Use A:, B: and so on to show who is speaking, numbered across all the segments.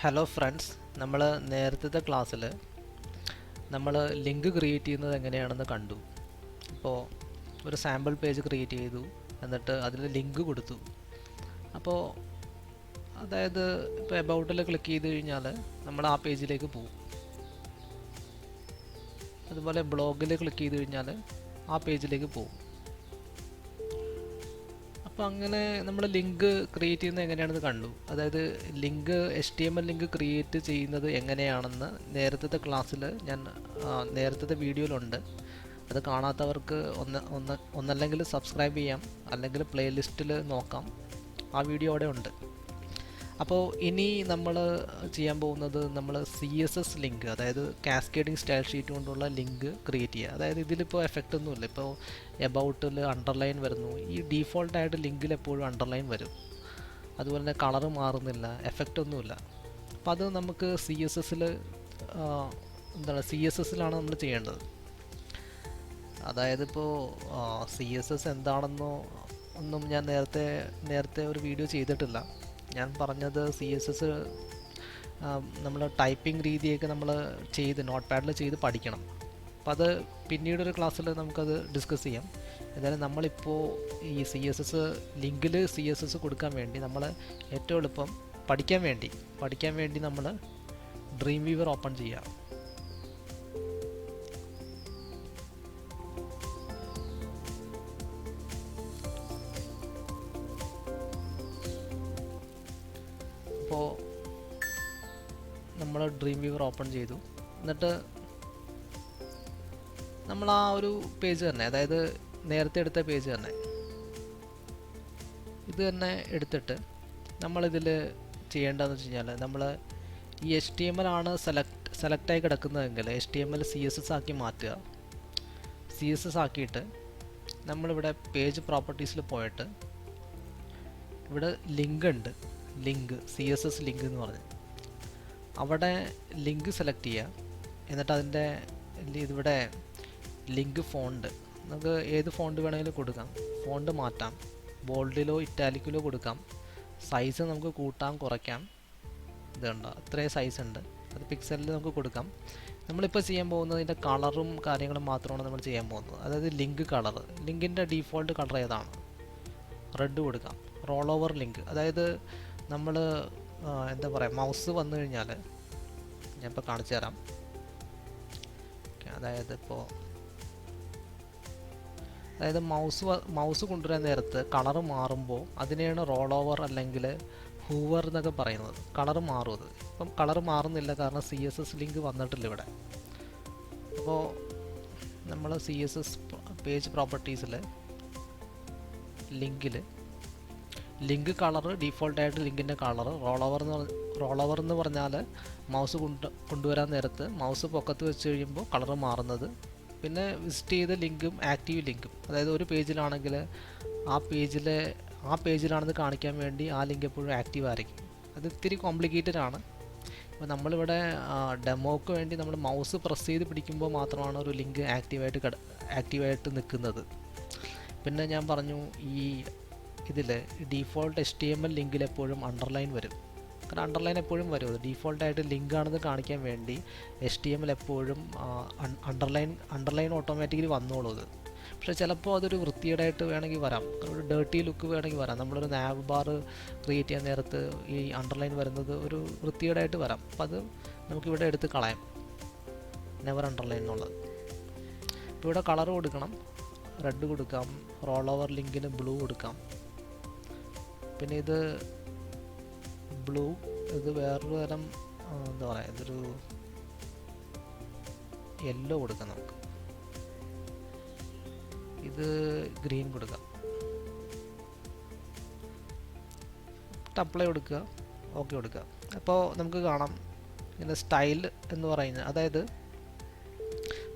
A: Hello friends, നമ്മൾ നേരത്തെ ക്ലാസ്സിൽ നമ്മൾ ലിങ്ക് ക്രിയേറ്റ് ചെയ്യുന്നത് എങ്ങനെയാണെന്ന് കണ്ടു. ഇപ്പോൾ ഒരു സാമ്പിൾ പേജ് ക്രിയേറ്റ് ചെയ്തു, എന്നിട്ട് അതിൽ ലിങ്ക് കൊടുത്തു. അപ്പോൾ അതായത് ഇപ്പോൾ എബൌട്ടിൽ ക്ലിക്ക് ചെയ്ത് കഴിഞ്ഞാൽ നമ്മൾ ആ പേജിലേക്ക് പോകും. അതുപോലെ ബ്ലോഗിൽ ക്ലിക്ക് ചെയ്ത് കഴിഞ്ഞാൽ ആ പേജിലേക്ക് പോകും. അപ്പോൾ അങ്ങനെ നമ്മൾ ലിങ്ക് ക്രിയേറ്റ് ചെയ്യുന്നത് എങ്ങനെയാണെന്ന് കണ്ടു. അതായത് ലിങ്ക് HTML ലിങ്ക് ക്രിയേറ്റ് ചെയ്യുന്നത് എങ്ങനെയാണെന്ന് നേരത്തെ ക്ലാസ്സിൽ ഞാൻ നേരത്തെ വീഡിയോയിലുണ്ട്. അത് കാണാത്തവർക്ക് ഒന്നല്ലെങ്കിൽ സബ്സ്ക്രൈബ് ചെയ്യാം, അല്ലെങ്കിൽ പ്ലേലിസ്റ്റിൽ നോക്കാം. ആ വീഡിയോ അവിടെ ഉണ്ട്. അപ്പോൾ ഇനി നമ്മൾ ചെയ്യാൻ പോകുന്നത് നമ്മൾ CSS ലിങ്ക്, അതായത് കാസ്കേഡിങ് സ്റ്റൈൽ ഷീറ്റ് കൊണ്ടുള്ള ലിങ്ക് ക്രിയേറ്റ് ചെയ്യുക. അതായത് ഇതിലിപ്പോൾ എഫക്റ്റ് ഒന്നുമില്ല. ഇപ്പോൾ എബൌട്ടിൽ അണ്ടർലൈൻ വരുന്നു. ഈ ഡീഫോൾട്ടായിട്ട് ലിങ്കിൽ എപ്പോഴും അണ്ടർലൈൻ വരും. അതുപോലെ തന്നെ കളറ് മാറുന്നില്ല, എഫക്റ്റ് ഒന്നുമില്ല. അപ്പോൾ അത് നമുക്ക് CSSലാണ് നമ്മൾ ചെയ്യേണ്ടത്. അതായത് ഇപ്പോൾ CSS എന്താണെന്നോ ഒന്നും ഞാൻ നേരത്തെ ഒരു വീഡിയോ ചെയ്തിട്ടില്ല. ഞാൻ പറഞ്ഞത് CSS നമ്മൾ ടൈപ്പിംഗ് രീതിയൊക്കെ നമ്മൾ നോട്ട് പാഡിൽ ചെയ്ത് പഠിക്കണം. അപ്പം അത് പിന്നീടൊരു ക്ലാസ്സിൽ നമുക്കത് ഡിസ്കസ് ചെയ്യാം. എന്തായാലും നമ്മളിപ്പോൾ ഈ ലിങ്കിൽ CSS കൊടുക്കാൻ വേണ്ടി നമ്മൾ ഏറ്റവും എളുപ്പം പഠിക്കാൻ വേണ്ടി നമ്മൾ ഡ്രീം വീവർ ഓപ്പൺ ചെയ്യാം. അപ്പോൾ നമ്മൾ ഡ്രീം വീവർ ഓപ്പൺ ചെയ്തു. എന്നിട്ട് നമ്മൾ ആ ഒരു പേജ് തന്നെ, അതായത് നേരത്തെ എടുത്ത പേജ് തന്നെ, ഇത് തന്നെ എടുത്തിട്ട് നമ്മളിതിൽ ചെയ്യേണ്ടതെന്ന് വെച്ച് കഴിഞ്ഞാൽ നമ്മൾ ഈ HTML ആണ് സെലക്റ്റായി കിടക്കുന്നതെങ്കിൽ HTML CSS ആക്കി മാറ്റുക. CSS ആക്കിയിട്ട് നമ്മളിവിടെ പേജ് പ്രോപ്പർട്ടീസിൽ പോയിട്ട് ഇവിടെ ലിങ്ക് ഉണ്ട്, CSS ലിങ്ക് എന്ന് പറഞ്ഞ് അവിടെ ലിങ്ക് സെലക്ട് ചെയ്യുക. എന്നിട്ട് അതിൻ്റെ ഇതിവിടെ ലിങ്ക് ഫോണ്ട് നമുക്ക് ഏത് ഫോണ്ട് വേണമെങ്കിലും കൊടുക്കാം. ഫോണ്ട് മാറ്റാം, ബോൾഡിലോ ഇറ്റാലിക്കിലോ കൊടുക്കാം. സൈസ് നമുക്ക് കൂട്ടാം കുറയ്ക്കാം. ഇതുണ്ടോ, ഇത്രയും സൈസ് ഉണ്ട്. അത് പിക്സലിൽ നമുക്ക് കൊടുക്കാം. നമ്മളിപ്പോൾ ചെയ്യാൻ പോകുന്നത് ഇതിൻ്റെ കളറും കാര്യങ്ങളും മാത്രമാണ് നമ്മൾ ചെയ്യാൻ പോകുന്നത്. അതായത് ലിങ്ക് കളർ, ലിങ്കിൻ്റെ ഡീഫോൾട്ട് കളർ ഏതാണ്, റെഡ് കൊടുക്കാം. റോൾ ഓവർ ലിങ്ക്, അതായത് നമ്മൾ എന്താ പറയുക, മൗസ് വന്നു കഴിഞ്ഞാൽ ഞാനിപ്പോൾ കാണിച്ചു തരാം. അതായത് മൗസ് കൊണ്ടുവരാൻ നേരത്ത് കളറ് മാറുമ്പോൾ അതിനെയാണ് റോൾ ഓവർ അല്ലെങ്കിൽ ഹൂവർ എന്നൊക്കെ പറയുന്നത്. കളറ് മാറും. അത് ഇപ്പം കളറ് മാറുന്നില്ല, കാരണം CSS ലിങ്ക് വന്നിട്ടില്ല ഇവിടെ. അപ്പോൾ നമ്മൾ CSS പേജ് പ്രോപ്പർട്ടീസിൽ ലിങ്ക് കളർ ഡീഫോൾട്ടായിട്ട് ലിങ്കിൻ്റെ കളർ റോൾ ഓവർ എന്ന് പറഞ്ഞാൽ മൗസ് കൊണ്ടുവരാൻ നേരത്ത് മൗസ് പൊക്കത്ത് വെച്ച് കഴിയുമ്പോൾ കളർ മാറുന്നത്. പിന്നെ വിസിറ്റ് ചെയ്ത ലിങ്കും ആക്റ്റീവ് ലിങ്കും, അതായത് ഒരു പേജിലാണെങ്കിൽ ആ പേജിലാണെന്ന് കാണിക്കാൻ വേണ്ടി ആ ലിങ്ക് എപ്പോഴും ആക്റ്റീവ് ആയിരിക്കും. അത് ഇത്തിരി കോംപ്ലിക്കേറ്റഡ് ആണ്. അപ്പോൾ നമ്മളിവിടെ ഡെമോക്ക് വേണ്ടി നമ്മൾ മൗസ് പ്രസ് ചെയ്ത് പിടിക്കുമ്പോൾ മാത്രമാണ് ഒരു ലിങ്ക് ആക്റ്റീവായിട്ട് നിൽക്കുന്നത്. പിന്നെ ഞാൻ പറഞ്ഞു, ഈ ഇതിൽ ഡീഫോൾട്ട് HTML ലിങ്കിൽ എപ്പോഴും അണ്ടർലൈൻ വരും. കാരണം അണ്ടർലൈൻ എപ്പോഴും വരും. അത് ഡീഫോൾട്ടായിട്ട് ലിങ്ക് ആണെന്ന് കാണിക്കാൻ വേണ്ടി HTML എപ്പോഴും അണ്ടർലൈൻ ഓട്ടോമാറ്റിക്കലി വന്നോളൂ. അത് പക്ഷേ ചിലപ്പോൾ അതൊരു വൃത്തികേടായിട്ട് വേണമെങ്കിൽ വരാം, ഒരു ഡേർട്ടി ലുക്ക് വേണമെങ്കിൽ വരാം. നമ്മളൊരു നാവ് ബാർ ക്രിയേറ്റ് ചെയ്യാൻ നേരത്ത് ഈ അണ്ടർലൈൻ വരുന്നത് ഒരു വൃത്തികേടായിട്ട് വരാം. അപ്പോൾ അത് നമുക്കിവിടെ എടുത്ത് കളയാം, നെവർ അണ്ടർലൈൻ എന്നുള്ളത്. ഇപ്പോൾ ഇവിടെ കളർ കൊടുക്കണം, റെഡ് കൊടുക്കാം. റോൾ ഓവർ ലിങ്കിന് ബ്ലൂ കൊടുക്കാം. പിന്നെ ഇത് ബ്ലൂ, ഇത് വേറൊരു തരം എന്താ പറയുക, ഇതൊരു യെല്ലോ കൊടുക്കാം നമുക്ക്. ഇത് ഗ്രീൻ കൊടുക്കാം. അപ്ലൈ കൊടുക്കുക, ഓക്കെ കൊടുക്കുക. അപ്പോൾ നമുക്ക് കാണാം ഇങ്ങനെ സ്റ്റൈൽ എന്ന് പറയുന്നത്, അതായത്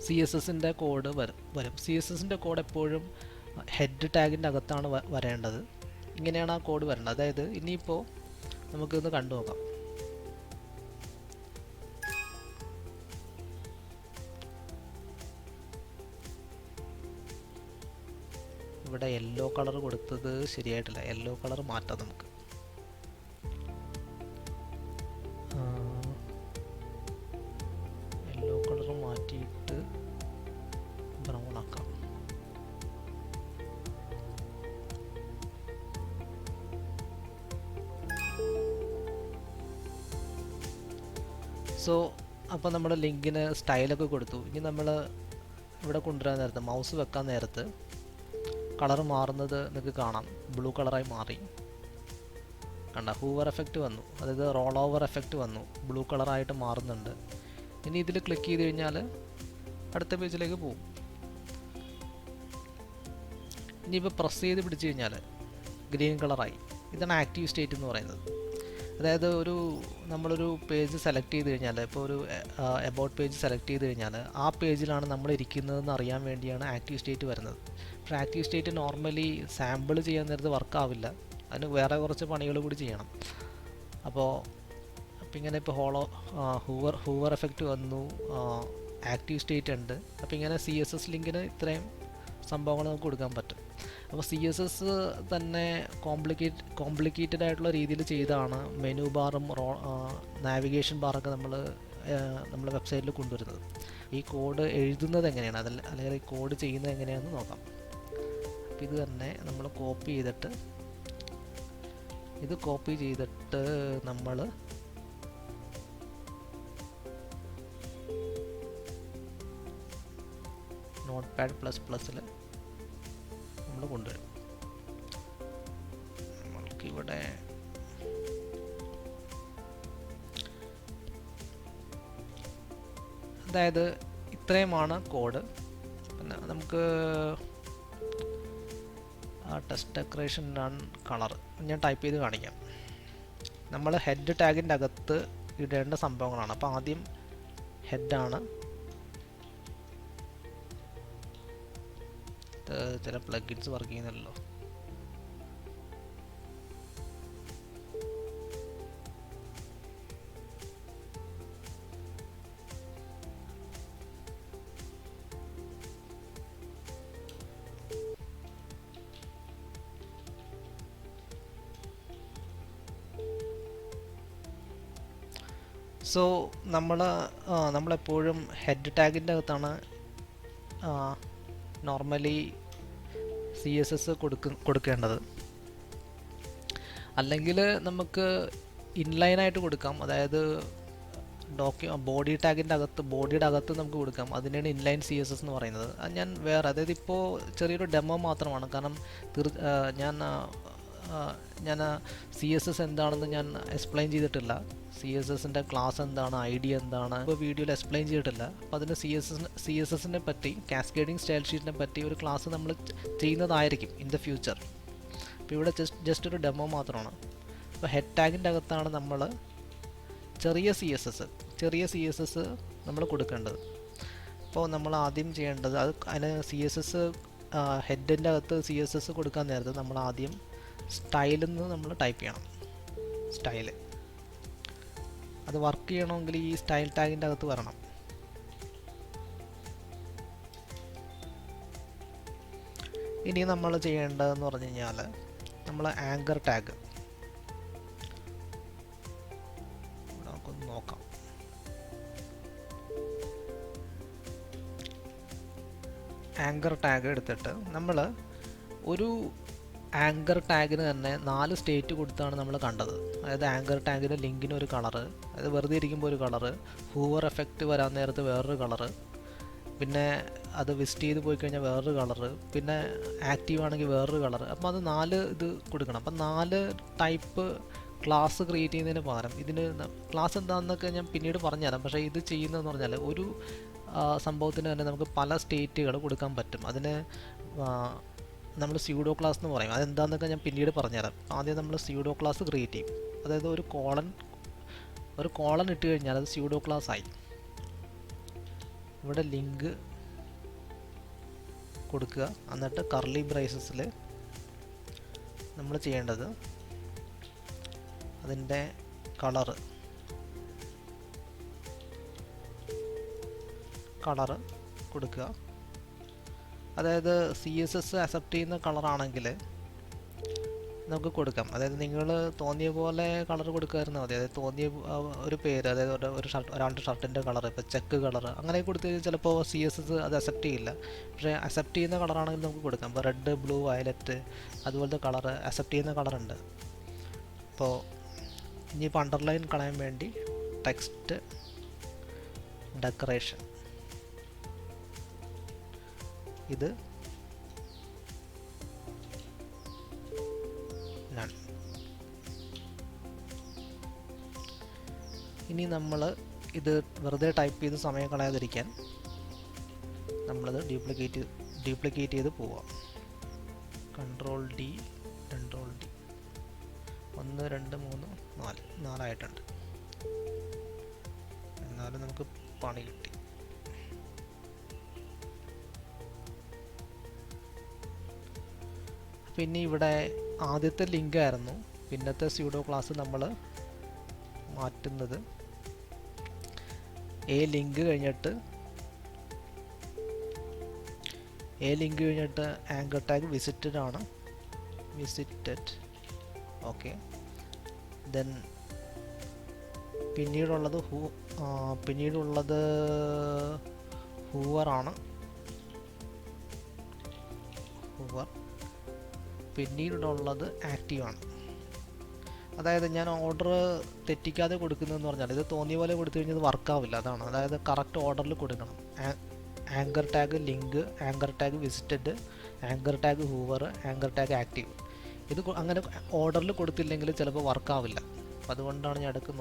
A: CSSൻ്റെ കോഡ് വരും. CSSൻ്റെ കോഡ് എപ്പോഴും ഹെഡ് ടാഗിൻ്റെ അകത്താണ് വരേണ്ടത്. ഇങ്ങനെയാണ് ആ കോഡ് വരേണ്ടത്. അതായത് ഇനിയിപ്പോൾ നമുക്കിത് കണ്ടു നോക്കാം. ഇവിടെ യെല്ലോ കളർ കൊടുത്തത് ശരിയായിട്ടില്ല. യെല്ലോ കളർ മാറ്റാം നമുക്ക്. സോ അപ്പോൾ നമ്മൾ ലിങ്കിന് സ്റ്റൈലൊക്കെ കൊടുത്തു. ഇനി നമ്മൾ ഇവിടെ കൊണ്ടുവരാൻ നേരത്ത് മൗസ് വെക്കാൻ നേരത്ത് കളർ മാറുന്നത് നിങ്ങൾക്ക് കാണാം. ബ്ലൂ കളറായി മാറി, കണ്ട ഹൂവർ എഫക്റ്റ് വന്നു, അതായത് റോൾ ഓവർ എഫക്റ്റ് വന്നു, ബ്ലൂ കളറായിട്ട് മാറുന്നുണ്ട്. ഇനി ഇതിൽ ക്ലിക്ക് ചെയ്ത് കഴിഞ്ഞാൽ അടുത്ത പേജിലേക്ക് പോകും. ഇനിയിപ്പോൾ പ്രസ് ചെയ്ത് പിടിച്ച് കഴിഞ്ഞാൽ ഗ്രീൻ കളറായി. ഇതാണ് ആക്റ്റീവ് സ്റ്റേറ്റ് എന്ന് പറയുന്നത്. അതായത് നമ്മളൊരു പേജ് സെലക്ട് ചെയ്ത് കഴിഞ്ഞാൽ, ഇപ്പോൾ ഒരു എബൌട്ട് പേജ് സെലക്ട് ചെയ്ത് കഴിഞ്ഞാൽ ആ പേജിലാണ് നമ്മൾ ഇരിക്കുന്നതെന്ന് അറിയാൻ വേണ്ടിയാണ് ആക്റ്റീവ് സ്റ്റേറ്റ് വരുന്നത്. പക്ഷേ ആക്റ്റീവ് സ്റ്റേറ്റ് നോർമലി സാമ്പിൾ ചെയ്യാൻ നേരത്ത് വർക്കാവില്ല, അതിന് വേറെ കുറച്ച് പണികൾ കൂടി ചെയ്യണം. അപ്പോൾ ഇങ്ങനെ ഇപ്പോൾ ഹൂവർ എഫക്റ്റ് വന്നു, ആക്റ്റീവ് സ്റ്റേറ്റ് ഉണ്ട്. അപ്പോൾ ഇങ്ങനെ CSS ലിങ്കിന് ഇത്രയും സംഭവങ്ങൾ നമുക്ക് കൊടുക്കാൻ പറ്റും. അപ്പോൾ CSS തന്നെ കോംപ്ലിക്കേറ്റഡ് ആയിട്ടുള്ള രീതിയിൽ ചെയ്താണ് മെനു ബാറും നാവിഗേഷൻ ബാറൊക്കെ നമ്മൾ വെബ്സൈറ്റിൽ കൊണ്ടുവരുന്നത്. ഈ കോഡ് എഴുതുന്നത് എങ്ങനെയാണ്, അല്ലെങ്കിൽ ഈ കോഡ് ചെയ്യുന്നത് എങ്ങനെയാണെന്ന് നോക്കാം. അപ്പോൾ ഇത് തന്നെ നമ്മൾ കോപ്പി ചെയ്തിട്ട് നമ്മൾ Notepad++ൽ നമ്മൾ കൊണ്ടുവരും. നമ്മൾക്കിവിടെ അതായത് ഇത്രയുമാണ് കോഡ്. പിന്നെ നമുക്ക് ടെസ്റ്റ് ഡെക്കറേഷൻ റൺ കളർ ഞാൻ ടൈപ്പ് ചെയ്ത് കാണിക്കാം. നമ്മൾ ഹെഡ് ടാഗിൻ്റെ അകത്ത് ഇടേണ്ട സംഭവങ്ങളാണ്. അപ്പോൾ ആദ്യം ഹെഡാണ്. ചില പ്ലഗിൻസ് വർക്ക് ചെയ്യുന്നില്ലല്ലോ. സോ നമ്മളെപ്പോഴും ഹെഡ് ടാഗിൻ്റെ അകത്താണ് നോർമലി CSS കൊടുക്കേണ്ടത്. അല്ലെങ്കിൽ നമുക്ക് ഇൻലൈനായിട്ട് കൊടുക്കാം, അതായത് ബോഡി ടാഗിൻ്റെ അകത്ത്, ബോഡിയുടെ അകത്ത് നമുക്ക് കൊടുക്കാം. അതിനാണ് ഇൻലൈൻ CSS എന്ന് പറയുന്നത്. അത് ഞാൻ അതായത് ഇപ്പോൾ ചെറിയൊരു ഡെമോ മാത്രമാണ്, കാരണം ഞാൻ CSS എന്താണെന്ന് ഞാൻ എക്സ്പ്ലെയിൻ ചെയ്തിട്ടില്ല. CSSൻ്റെ ക്ലാസ് എന്താണ്, ID എന്താണ്, ഇപ്പോൾ വീഡിയോയിൽ എക്സ്പ്ലെയിൻ ചെയ്തിട്ടില്ല. അപ്പോൾ അതിന് CSSനെ പറ്റി, കാസ്കേഡിങ് സ്റ്റൈൽ ഷീറ്റിനെ പറ്റി ഒരു ക്ലാസ് നമ്മൾ ചെയ്യുന്നതായിരിക്കും ഇൻ ദ ഫ്യൂച്ചർ. അപ്പോൾ ഇവിടെ ജസ്റ്റ് ഒരു ഡെമോ മാത്രമാണ്. അപ്പോൾ ഹെഡ് ടാഗിൻ്റെ അകത്താണ് നമ്മൾ ചെറിയ CSS നമ്മൾ കൊടുക്കേണ്ടത്. അപ്പോൾ നമ്മൾ ആദ്യം ചെയ്യേണ്ടത് അതിന് ഹെഡിൻ്റെ അകത്ത് CSS കൊടുക്കാൻ നേരത്ത് നമ്മൾ ആദ്യം സ്റ്റൈലെന്ന് നമ്മൾ ടൈപ്പ് ചെയ്യണം. സ്റ്റൈല് അത് വർക്ക് ചെയ്യണമെങ്കിൽ ഈ സ്റ്റൈൽ ടാഗിൻ്റെ അകത്ത് വരണം. ഇനി നമ്മൾ ചെയ്യേണ്ടതെന്ന് പറഞ്ഞു കഴിഞ്ഞാൽ നമ്മൾ ആങ്കർ ടാഗ് നമുക്കൊന്ന് നോക്കാം. ആങ്കർ ടാഗ് എടുത്തിട്ട് നമ്മൾ ഒരു ആങ്കർ ടാഗിന് തന്നെ 4 സ്റ്റേറ്റ് കൊടുത്താണ് നമ്മൾ കണ്ടത്. അതായത് ആങ്കർ ടാഗിന് ലിങ്കിന് ഒരു കളറ്, അതായത് വെറുതെ ഇരിക്കുമ്പോൾ ഒരു കളറ്, ഹൂവർ എഫക്റ്റ് വരാൻ നേരത്ത് വേറൊരു കളറ്, പിന്നെ അത് വിസിറ്റ് ചെയ്ത് പോയി കഴിഞ്ഞാൽ വേറൊരു കളറ്, പിന്നെ ആക്റ്റീവ് ആണെങ്കിൽ വേറൊരു കളറ്. അപ്പോൾ അത് 4 ഇത് കൊടുക്കണം. അപ്പം 4 ടൈപ്പ് ക്ലാസ് ക്രിയേറ്റ് ചെയ്യുന്നതിന് പകരം ഇതിന് ക്ലാസ് എന്താണെന്നൊക്കെ ഞാൻ പിന്നീട് പറഞ്ഞുതരാം. പക്ഷേ ഇത് ചെയ്യുന്നതെന്ന് പറഞ്ഞാൽ ഒരു സംഭവത്തിന് തന്നെ നമുക്ക് പല സ്റ്റേറ്റുകൾ കൊടുക്കാൻ പറ്റും. അതിന് നമ്മൾ സ്യൂഡോ ക്ലാസ് എന്ന് പറയും. അതെന്താണെന്നൊക്കെ ഞാൻ പിന്നീട് പറഞ്ഞുതരാം. ആദ്യം നമ്മൾ സ്യൂഡോ ക്ലാസ് ക്രിയേറ്റ് ചെയ്യും. അതായത് ഒരു കോളൻ ഇട്ട് കഴിഞ്ഞാൽ അത് സ്യൂഡോ ക്ലാസ് ആയി. ഇവിടെ ലിങ്ക് കൊടുക്കുക, എന്നിട്ട് കർലി ബ്രേസസിൽ നമ്മൾ ചെയ്യേണ്ടത് അതിൻ്റെ കളറ് കൊടുക്കുക. അതായത് CSS അക്സെപ്റ്റ് ചെയ്യുന്ന കളറാണെങ്കിൽ നമുക്ക് കൊടുക്കാം. അതായത് നിങ്ങൾ തോന്നിയ പോലെ കളർ കൊടുക്കാതിരുന്നാൽ മതി. അതായത് തോന്നിയ ഒരു പേര്, അതായത് ഒരാളുടെ ഷർട്ടിൻ്റെ കളർ, ഇപ്പോൾ ചെക്ക് കളർ അങ്ങനെ കൊടുത്തു കഴിഞ്ഞാൽ ചിലപ്പോൾ CSS അത് അക്സെപ്റ്റ് ചെയ്യില്ല. പക്ഷേ അക്സെപ്റ്റ് ചെയ്യുന്ന കളറാണെങ്കിൽ നമുക്ക് കൊടുക്കാം. ഇപ്പോൾ റെഡ്, ബ്ലൂ, വയലറ്റ് അതുപോലത്തെ കളർ അക്സെപ്റ്റ് ചെയ്യുന്ന കളറുണ്ട്. അപ്പോൾ ഇനിയിപ്പോൾ അണ്ടർലൈൻ കളയാൻ വേണ്ടി ടെക്സ്റ്റ് ഡെക്കറേഷൻ, ഇത് നൺ. ഇനി നമ്മൾ ഇത് വെറുതെ ടൈപ്പ് ചെയ്ത് സമയം കളയാതിരിക്കാൻ നമ്മളത് ഡ്യൂപ്ലിക്കേറ്റ് ചെയ്ത് പോവാം. കൺട്രോൾ ഡി 1 2 3 4 ആയിട്ടുണ്ട്. എന്നാലും നമുക്ക് പണി കിട്ടി. പിന്നെ ഇവിടെ ആദ്യത്തെ ലിങ്ക് ആയിരുന്നു, പിന്നത്തെ സ്യൂഡോ ക്ലാസ് നമ്മൾ മാറ്റുന്നത് ലിങ്ക് കഴിഞ്ഞിട്ട് ആങ്കർ ടാഗ് വിസിറ്റഡ് ആണ്, വിസിറ്റഡ്. ഓക്കെ, ദെൻ പിന്നീടുള്ളത് ഹൂവർ ആണ്, ഹൂവർ. പിന്നീടുള്ളത് ആക്റ്റീവ് ആണ്. അതായത് ഞാൻ ഓർഡർ തെറ്റിക്കാതെ കൊടുക്കുന്നതെന്ന് പറഞ്ഞാൽ ഇത് തോന്നിയ പോലെ കൊടുത്തു കഴിഞ്ഞാൽ വർക്കാവില്ല, അതാണ്. അതായത് കറക്റ്റ് ഓർഡറിൽ കൊടുക്കണം. Anchor tag link, anchor tag visited, anchor tag Hoover, anchor tag active. ഇത് അങ്ങനെ ഓർഡറിൽ കൊടുത്തില്ലെങ്കിൽ ചിലപ്പോൾ വർക്കാവില്ല. അപ്പോൾ അതുകൊണ്ടാണ് ഞാൻ ഇടയ്ക്ക്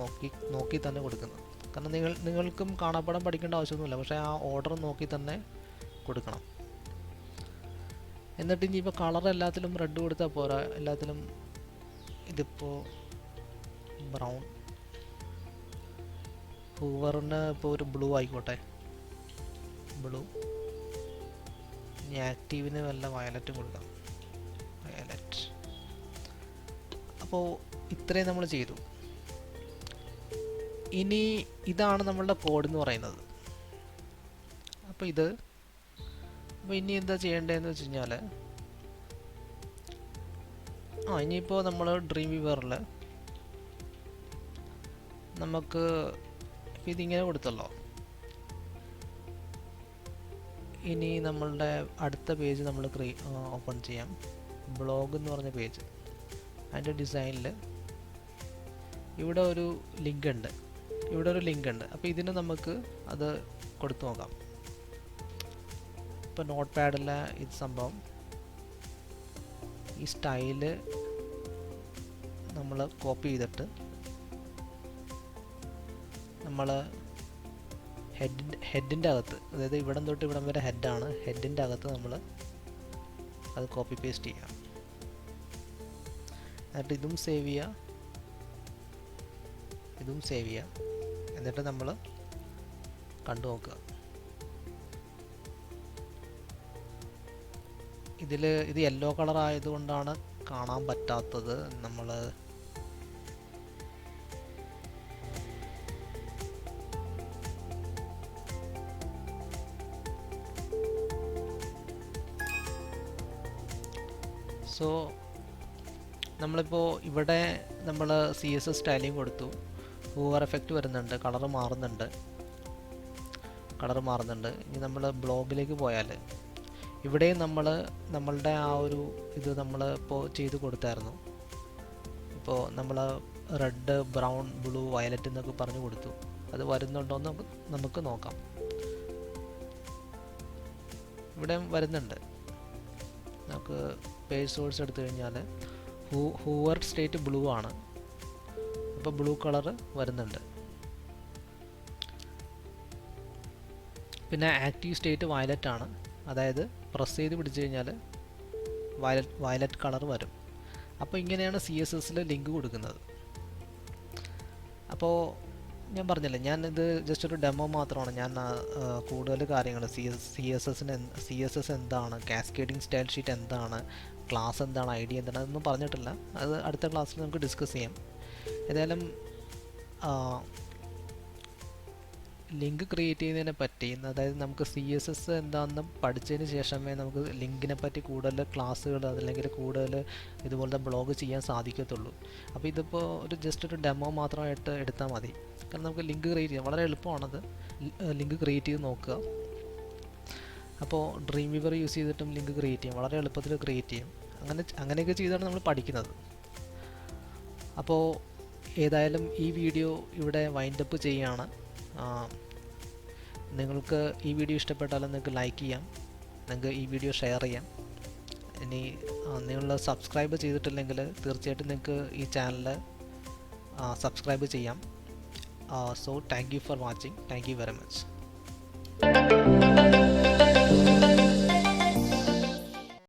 A: നോക്കി തന്നെ കൊടുക്കുന്നത്. കാരണം നിങ്ങൾക്കും കാണാപ്പാഠം പഠിക്കേണ്ട ആവശ്യമൊന്നുമില്ല, പക്ഷേ ആ ഓർഡർ നോക്കി തന്നെ കൊടുക്കണം. എന്നിട്ട് ഇനിയിപ്പോൾ കളർ എല്ലാത്തിലും റെഡ് കൊടുത്താൽ പോരാ, എല്ലാത്തിലും ഇതിപ്പോൾ ബ്രൗൺ, ഹൂവറിന് ഇപ്പോൾ ഒരു ബ്ലൂ ആയിക്കോട്ടെ, ബ്ലൂ. ഇനി ആക്റ്റീവിന് വല്ല വയലറ്റും കൊടുക്കാം, വയലറ്റ്. അപ്പോൾ ഇത്രയും നമ്മൾ ചെയ്തു. ഇനി ഇതാണ് നമ്മളുടെ കോഡ് എന്ന് പറയുന്നത്. അപ്പോൾ ഇനി എന്താ ചെയ്യേണ്ടതെന്ന് വെച്ച് കഴിഞ്ഞാൽ, ഇനിയിപ്പോൾ നമ്മൾ ഡ്രീം വ്യൂവറിൽ നമുക്ക് ഇതിങ്ങനെ കൊടുത്തല്ലോ. ഇനി നമ്മളുടെ അടുത്ത പേജ് നമ്മൾ ഓപ്പൺ ചെയ്യാം, ബ്ലോഗ് എന്ന് പറഞ്ഞ പേജ്. അതിൻ്റെ ഡിസൈനിൽ ഇവിടെ ഒരു ലിങ്ക് ഉണ്ട്, അപ്പോൾ ഇതിന് നമുക്ക് അത് കൊടുത്തു നോക്കാം. ഇപ്പോൾ നോട്ട് പാഡിലെ ഇത് സംഭവം, ഈ സ്റ്റൈല് നമ്മൾ കോപ്പി ചെയ്തിട്ട് നമ്മൾ ഹെഡിൻ്റെ അകത്ത്, അതായത് ഇവിടം തൊട്ട് ഇവിടം വരെ ഹെഡാണ്, ഹെഡിൻ്റെ അകത്ത് നമ്മൾ അത് കോപ്പി പേസ്റ്റ് ചെയ്യാം. എന്നിട്ട് ഇതും സേവ് ചെയ്യുക, എന്നിട്ട് നമ്മൾ കണ്ടു നോക്കുക. ഇത് യെല്ലോ കളർ ആയതുകൊണ്ടാണ് കാണാൻ പറ്റാത്തത്. നമ്മൾ നമ്മളിപ്പോൾ ഇവിടെ നമ്മൾ CSS സ്റ്റൈലിംഗ് കൊടുത്തു, ഹൂവർ എഫക്റ്റ് വരുന്നുണ്ട്, കളർ മാറുന്നുണ്ട്. ഇനി നമ്മൾ ബ്ലോഗിലേക്ക് പോയാൽ ഇവിടെയും നമ്മളുടെ ആ ഒരു ഇത് നമ്മൾ ഇപ്പോൾ ചെയ്ത് കൊടുത്തായിരുന്നു. ഇപ്പോൾ നമ്മൾ റെഡ്, ബ്രൗൺ, ബ്ലൂ, വയലറ്റ് എന്നൊക്കെ പറഞ്ഞു കൊടുത്തു. അത് വരുന്നുണ്ടോ എന്ന് നമുക്ക് നോക്കാം. ഇവിടെ വരുന്നുണ്ട്. നമുക്ക് പേജ് സോഴ്സ് എടുത്തു കഴിഞ്ഞാൽ ഹൂവർ സ്റ്റേറ്റ് ബ്ലൂ ആണ്, അപ്പോൾ ബ്ലൂ കളർ വരുന്നുണ്ട്. പിന്നെ ആക്റ്റീവ് സ്റ്റേറ്റ് വയലറ്റ് ആണ്, അതായത് പ്രസ് ചെയ്ത് പിടിച്ചു കഴിഞ്ഞാൽ വയലറ്റ് കളർ വരും. അപ്പോൾ ഇങ്ങനെയാണ് CSSൽ ലിങ്ക് കൊടുക്കുന്നത്. അപ്പോൾ ഞാൻ പറഞ്ഞില്ലേ, ഞാനിത് ജസ്റ്റ് ഒരു ഡെമോ മാത്രമാണ്. ഞാൻ കൂടുതൽ കാര്യങ്ങൾ CSS എന്താണ്, കാസ്കേഡിംഗ് സ്റ്റൈൽ ഷീറ്റ് എന്താണ്, ക്ലാസ് എന്താണ്, ID എന്താണ്, അതൊന്നും പറഞ്ഞിട്ടില്ല. അത് അടുത്ത ക്ലാസ്സിൽ നമുക്ക് ഡിസ്കസ് ചെയ്യാം. ഏതായാലും ലിങ്ക് ക്രിയേറ്റ് ചെയ്യുന്നതിനെ പറ്റി, അതായത് നമുക്ക് CSS എന്താണെന്ന് പഠിച്ചതിന് ശേഷമേ നമുക്ക് ലിങ്കിനെ പറ്റി കൂടുതൽ ക്ലാസ്സുകൾ അല്ലെങ്കിൽ കൂടുതൽ ഇതുപോലത്തെ ബ്ലോഗ് ചെയ്യാൻ സാധിക്കത്തുള്ളൂ. അപ്പോൾ ഇതിപ്പോൾ ജസ്റ്റ് ഒരു ഡെമോ മാത്രമായിട്ട് എടുത്താൽ മതി. കാരണം നമുക്ക് ലിങ്ക് ക്രിയേറ്റ് ചെയ്യാം, വളരെ എളുപ്പമാണത്. ലിങ്ക് ക്രിയേറ്റ് ചെയ്ത് നോക്കുക. അപ്പോൾ ഡ്രീം വ്യൂവർ യൂസ് ചെയ്തിട്ടും ലിങ്ക് ക്രിയേറ്റ് ചെയ്യാം, വളരെ എളുപ്പത്തിൽ ക്രിയേറ്റ് ചെയ്യും. അങ്ങനെയൊക്കെ ചെയ്താണ് നമ്മൾ പഠിക്കുന്നത്. അപ്പോൾ ഏതായാലും ഈ വീഡിയോ ഇവിടെ വൈൻഡപ്പ് ചെയ്യുകയാണ്. നിങ്ങൾക്ക് ഈ വീഡിയോ ഇഷ്ടപ്പെട്ടാൽ നിങ്ങൾക്ക് ലൈക്ക് ചെയ്യാം, നിങ്ങൾക്ക് ഈ വീഡിയോ ഷെയർ ചെയ്യാം. ഇനി നിങ്ങൾ സബ്സ്ക്രൈബ് ചെയ്തിട്ടില്ലെങ്കിൽ തീർച്ചയായിട്ടും നിങ്ങൾക്ക് ഈ ചാനൽ സബ്സ്ക്രൈബ് ചെയ്യാം. So thank you for watching. Thank you very much.